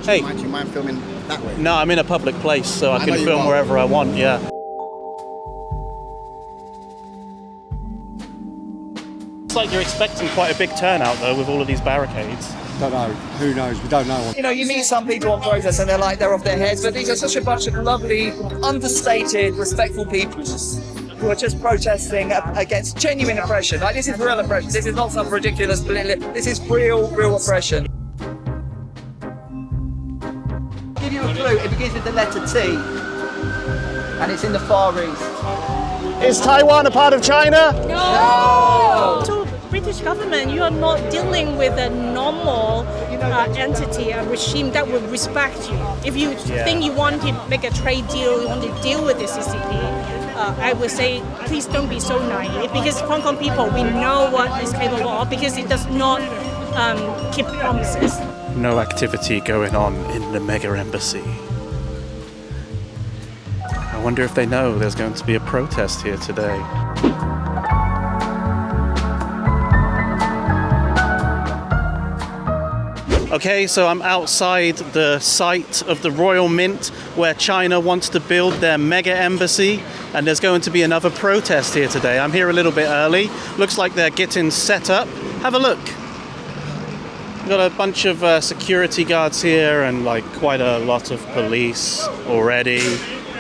Hey. Do you mind filming that way? No, I'm in a public place, so I can film wherever I want, yeah. It's like you're expecting quite a big turnout, though, with all of these barricades. Don't know. Who knows? We don't know. You know, you meet some people on protests and they're off their heads, but these are such a bunch of lovely, understated, respectful people who are just protesting against genuine oppression. Like, this is real oppression. This is not some ridiculous, this is real oppression. I'll give you a clue. It begins with the letter T, and it's in the Far East. Is Taiwan a part of China? No! To British government, you are not dealing with a normal entity, a regime that will respect you. If you think you want to make a trade deal, you want to deal with the CCP, I would say please don't be so naive, because Hong Kong people, we know what it's capable of, because it does not keep promises. No activity going on in the mega embassy. I wonder if they know there's going to be a protest here today. Okay, so I'm outside the site of the Royal Mint where China wants to build their mega embassy, and there's going to be another protest here today. I'm here a little bit early. Looks like they're getting set up. Have a look. We've got a bunch of security guards here and like quite a lot of police already.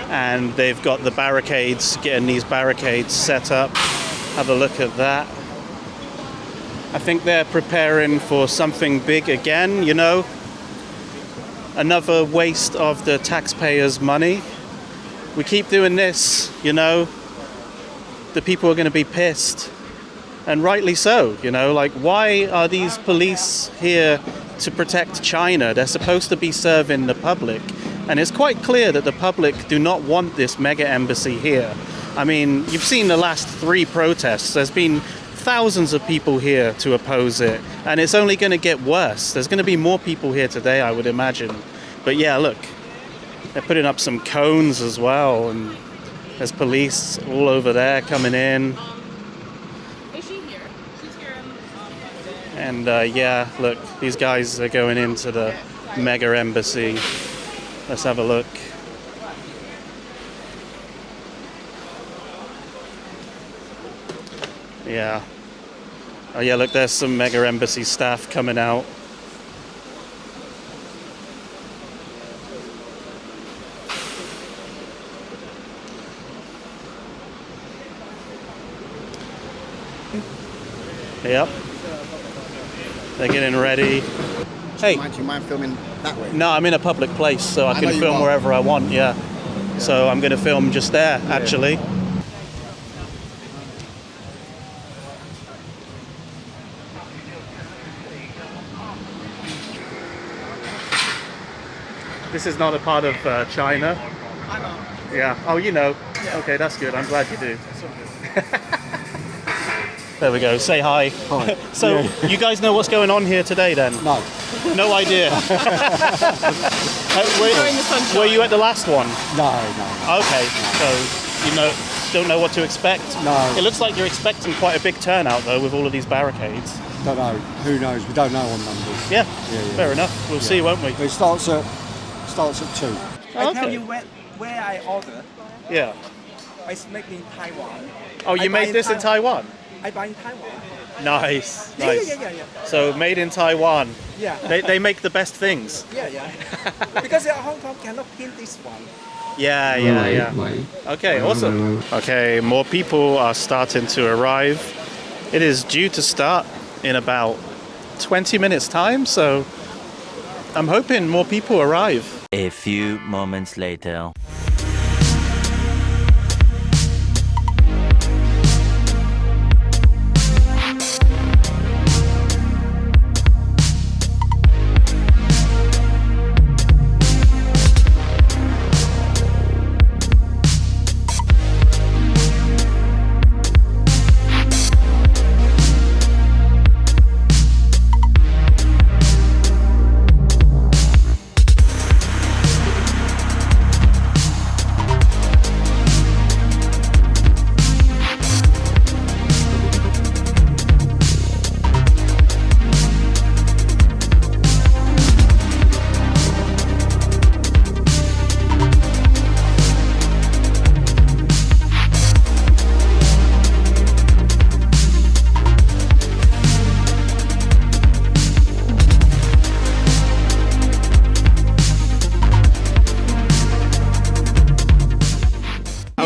And they've got the barricades, getting these barricades set up. Have a look at that. I think they're preparing for something big again, you know. Another waste of the taxpayers' money. We keep doing this, you know. The people are going to be pissed. And rightly so, you know. Like, why are these police here to protect China? They're supposed to be serving the public. And it's quite clear that the public do not want this mega embassy here. I mean, you've seen the last 3 protests. There's been thousands of people here to oppose it. And it's only going to get worse. There's going to be more people here today, I would imagine. But yeah, look. They're putting up some cones as well. And there's police all over there coming in. Is she here? She's here. And yeah, look. These guys are going into the mega embassy. Let's have a look. Yeah. Oh yeah, look, there's some mega embassy staff coming out. Yep. They're getting ready. Hey. Do you mind filming that way? No, I'm in a public place, so I can film wherever I want, yeah. So I'm going to film just there, actually. This is not a part of China. I know. Yeah. Oh, you know. Yeah. Okay, that's good. I'm glad you do. There we go. Say hi. Hi. So, you guys know what's going on here today, then? No. No idea. Were you at the last one? No. Okay. So, you don't know what to expect? No. It looks like you're expecting quite a big turnout, though, with all of these barricades. Don't know. Who knows? We don't know on numbers. Yeah. Fair enough. We'll see, won't we? It starts at 2. I tell you where I order. Yeah. I make in Taiwan. Oh, you made this in Taiwan? I buy in Taiwan. Nice. Yeah. So made in Taiwan. Yeah. They make the best things. Yeah. Because Hong Kong cannot print this one. Yeah. Okay, awesome. Okay, more people are starting to arrive. It is due to start in about 20 minutes time, so I'm hoping more people arrive. A few moments later.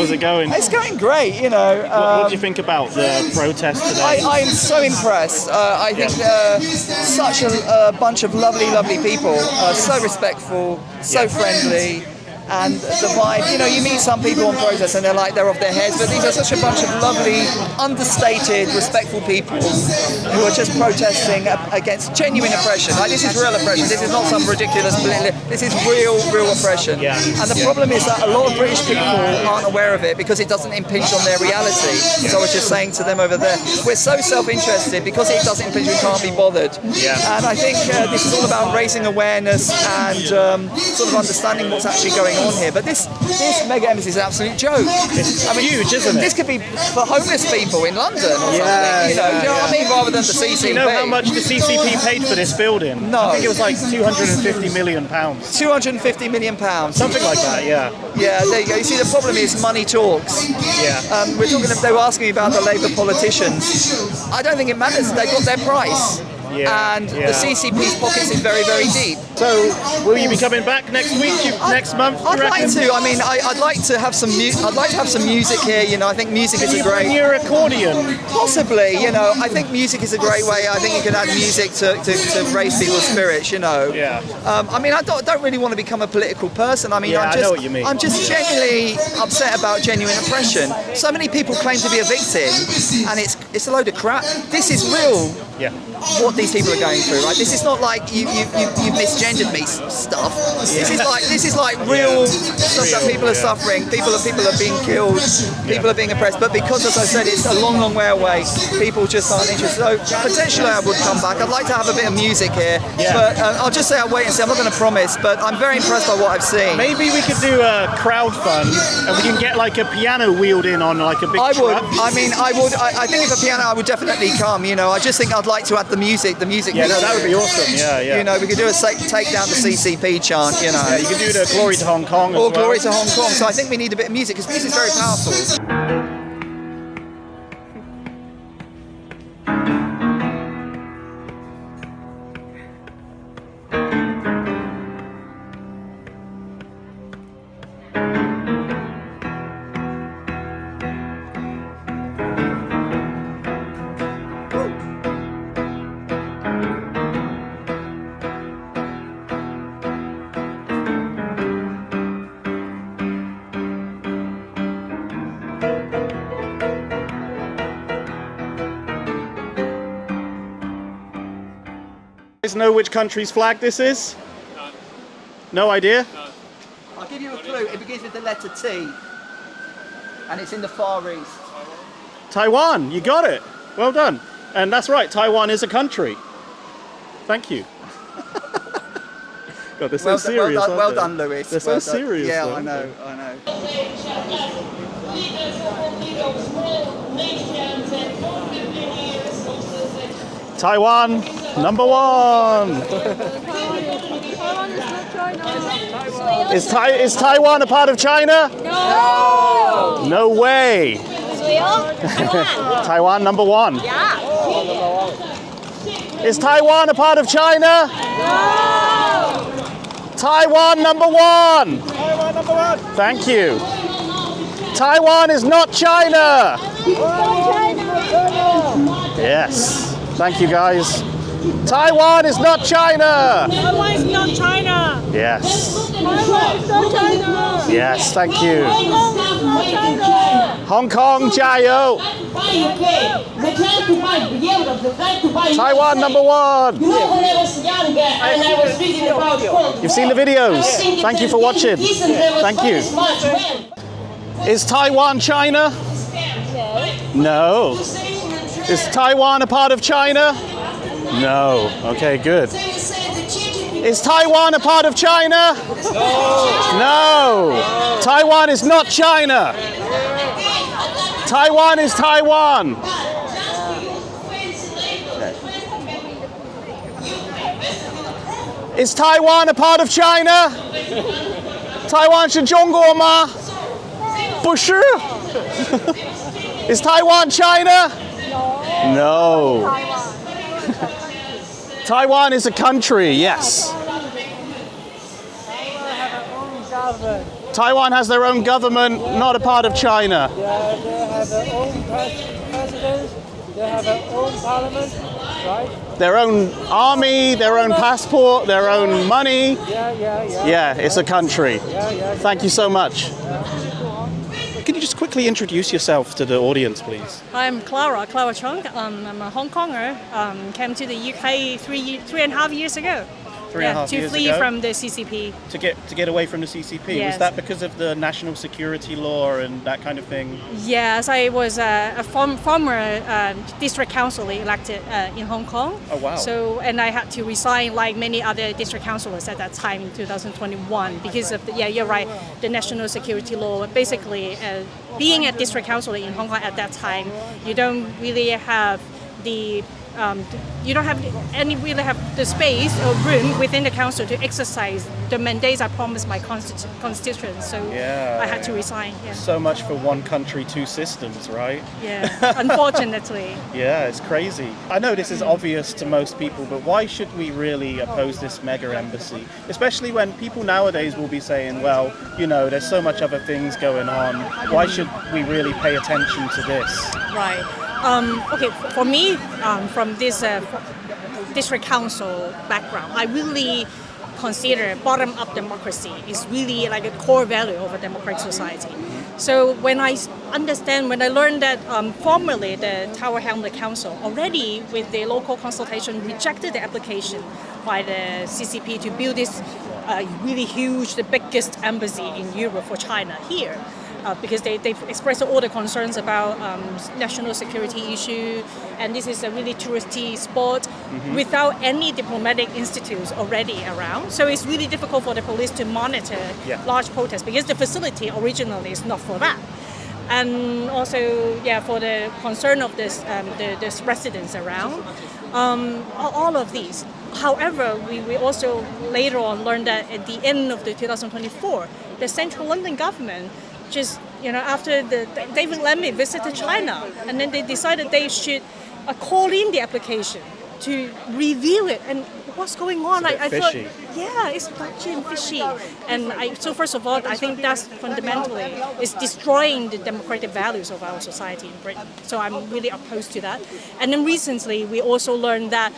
How's it going? It's going great, you know. What do you think about the protest today? I'm so impressed. I think such a bunch of lovely people, so respectful, so friendly. And the vibe, you know, you meet some people on protest and they're off their heads, but these are such a bunch of lovely, understated, respectful people who are just protesting against genuine oppression. Like, this is real oppression. This is not some ridiculous, this is real oppression. Yeah. And the problem is that a lot of British people aren't aware of it because it doesn't impinge on their reality. So I was just saying to them over there, we're so self-interested because it doesn't impinge, we can't be bothered. Yeah. And I think this is all about raising awareness and sort of understanding what's actually going on here. But this mega embassy is an absolute joke. It's huge, isn't it? This could be for homeless people in London or something. You know what I mean? Rather than the CCP. Do you know how much the CCP paid for this building? No. I think it was like £250 million. £250 million. Something like that, yeah. Yeah, there you go. You see, the problem is money talks. Yeah. They were asking me about the Labour politicians. I don't think it matters. They got their price. Yeah, and the CCP's pockets is very deep. So, will you be coming back next week? Next month? I'd like to. I mean, I'd like to have some. I'd like to have some music here. You know, I think music is a great. Can you bring your accordion? Possibly. You know, I think music is a great way. I think you can add music to raise people's spirits. You know. Yeah. I mean, I don't really want to become a political person. I mean, I know what you mean. I'm just genuinely upset about genuine oppression. So many people claim to be a victim, and it's a load of crap. This is real. Yeah. What these people are going through, right? This is not like you've misgendered me stuff. This is like real stuff that people are suffering. People are being killed. People are being oppressed. But because, as I said, it's a long way away, people just aren't interested. So potentially I would come back. I'd like to have a bit of music here. Yeah. But I'll just say I'll wait and see. I'm not going to promise, but I'm very impressed by what I've seen. Maybe we could do a crowd fund and we can get like a piano wheeled in on like a big truck. I mean, I would. I think if a piano, I would definitely come. You know, I just think I'd like to add the music. Yeah, no, that would be awesome. Yeah. You know, we could do a take down the CCP chant. You know, you could do the Glory to Hong Kong. Or Glory to Hong Kong. So I think we need a bit of music because music is very powerful. You guys know which country's flag this is? No idea? I'll give you a clue. It begins with the letter T, and it's in the Far East. Taiwan, you got it. Well done. And that's right, Taiwan is a country. Thank you. God, they're so serious. Well done, Lewis. They're so serious. Yeah, though, I know. Taiwan, number one. Is Taiwan a part of China? No. No way. Taiwan, number one. Yeah. Is Taiwan a part of China? No. Taiwan, number one. Taiwan number one. Thank you. Taiwan is not China. Yes. Thank you, guys. Taiwan is not China. Taiwan is not China. Yes. Taiwan is not China. Yes, thank you. Hong Kong is not China. Hong Kong, jayo. Taiwan, number one. You've seen the videos. Thank you for watching. Thank you. Is Taiwan China? No. Is Taiwan a part of China? No. Okay, good. Is Taiwan a part of China? No. Taiwan is not China. Taiwan is Taiwan. Is Taiwan a part of China? Taiwan 是中国吗？不是。Is Taiwan China? No. Taiwan is a country, yes. Taiwan has their own government, not a part of China. Yeah, they have their own presidents, they have their own parliament, right? Their own army, their own passport, their own money. Yeah. Yeah, it's a country. Yeah. Thank you so much. Can you just quickly introduce yourself to the audience, please? I'm Clara Chung. I'm a Hong Konger. Came to the UK three and a half years ago. To flee from the CCP. To get away from the CCP. Yes. Was that because of the national security law and that kind of thing? Yes, I was a former district councillor elected in Hong Kong. Oh wow! And I had to resign like many other district councillors at that time in 2021 because of you're right, the national security law. Basically, being a district councillor in Hong Kong at that time, you don't really have the the space or room within the council to exercise the mandates I promised my constituents. So I had to resign. Yeah. So much for one country, two systems, right? Yeah, unfortunately. Yeah, it's crazy. I know this is obvious to most people, but why should we really oppose this mega embassy? Especially when people nowadays will be saying, well, there's so much other things going on. Why should we really pay attention to this? Right. Okay, for me, from this district council background, I really consider bottom-up democracy is really like a core value of a democratic society. So when I learned that formerly the Tower Hamlet Council already with the local consultation rejected the application by the CCP to build this really huge, the biggest embassy in Europe for China here. Because they've expressed all the concerns about national security issue, and this is a really touristy spot without any diplomatic institutes already around. So it's really difficult for the police to monitor large protests because the facility originally is not for that. And also, for the concern of the residents around, all of these. However, we also later on learned that at the end of the 2024, the Central London government just, after the David Lammy visited China, and then they decided they should call in the application to review it. And what's going on? I thought, it's dodgy and fishy. And so first of all, I think that's fundamentally is destroying the democratic values of our society in Britain. So I'm really opposed to that. And then recently, we also learned that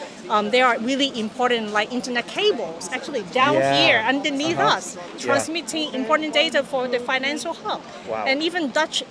there are really important like internet cables actually down here underneath us, transmitting important data for the financial hub. Wow. And even Dutch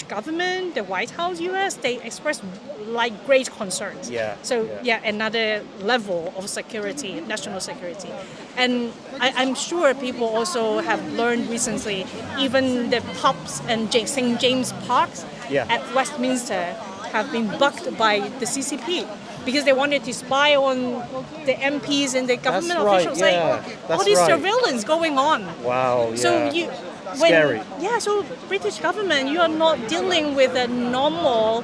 government, the White House, US, they expressed like great concerns. Another level of security, national security. And I'm sure people also have learned recently, even the pubs and St. James Parks at Westminster have been bugged by the CCP because they wanted to spy on the MPs and the government officials. All this surveillance going on. Wow. So scary. So British government, you are not dealing with a normal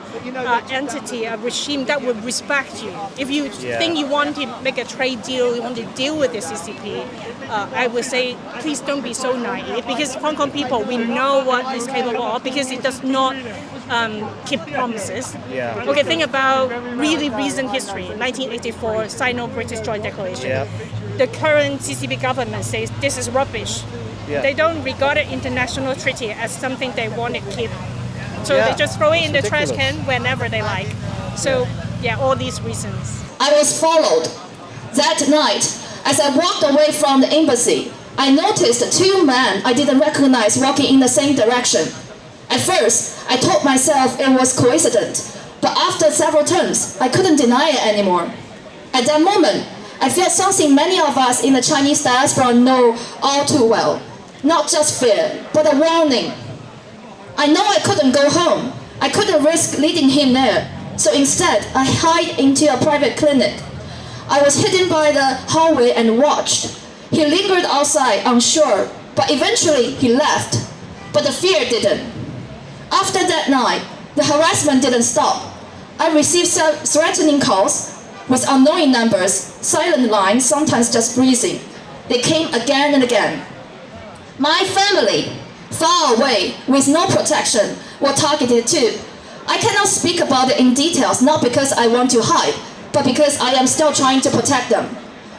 entity, a regime that would respect you. If you think you want to make a trade deal, you want to deal with the CCP, I would say please don't be so naive because Hong Kong people, we know what it's capable of because it does not keep promises. Okay, think about really recent history, 1984 Sino-British Joint Declaration. The current CCP government says this is rubbish. They don't regard an international treaty as something they want to keep. So they just throw it in the trash can whenever they like. So, all these reasons. I was followed. That night, as I walked away from the embassy, I noticed two men I didn't recognize walking in the same direction. At first, I told myself it was coincidence, but after several turns, I couldn't deny it anymore. At that moment, I felt something many of us in the Chinese diaspora know all too well. Not just fear, but a warning. I know I couldn't go home. I couldn't risk leading him there. So instead, I hid into a private clinic. I was hidden by the hallway and watched. He lingered outside, unsure, but eventually he left. But the fear didn't. After that night, the harassment didn't stop. I received threatening calls with unknown numbers, silent lines, sometimes just breathing. They came again and again. My family, far away, with no protection, were targeted too. I cannot speak about it in details, not because I want to hide, but because I am still trying to protect them.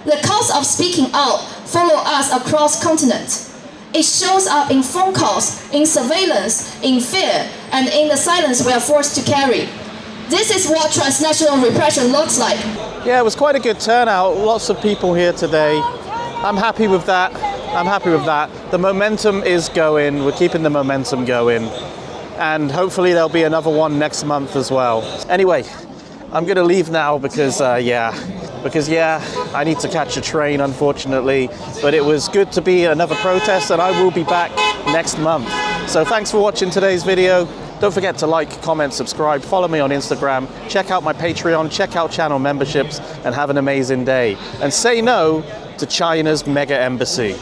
The cost of speaking out follow us across continents. It shows up in phone calls, in surveillance, in fear, and in the silence we are forced to carry. This is what transnational repression looks like. Yeah, it was quite a good turnout. Lots of people here today. I'm happy with that. I'm happy with that. The momentum is going. We're keeping the momentum going. And hopefully there'll be another one next month as well. Anyway, I'm gonna leave now because I need to catch a train, unfortunately. But it was good to be at another protest, and I will be back next month. So thanks for watching today's video. Don't forget to like, comment, subscribe, follow me on Instagram, check out my Patreon, check out channel memberships, and have an amazing day. And say no to China's mega embassy.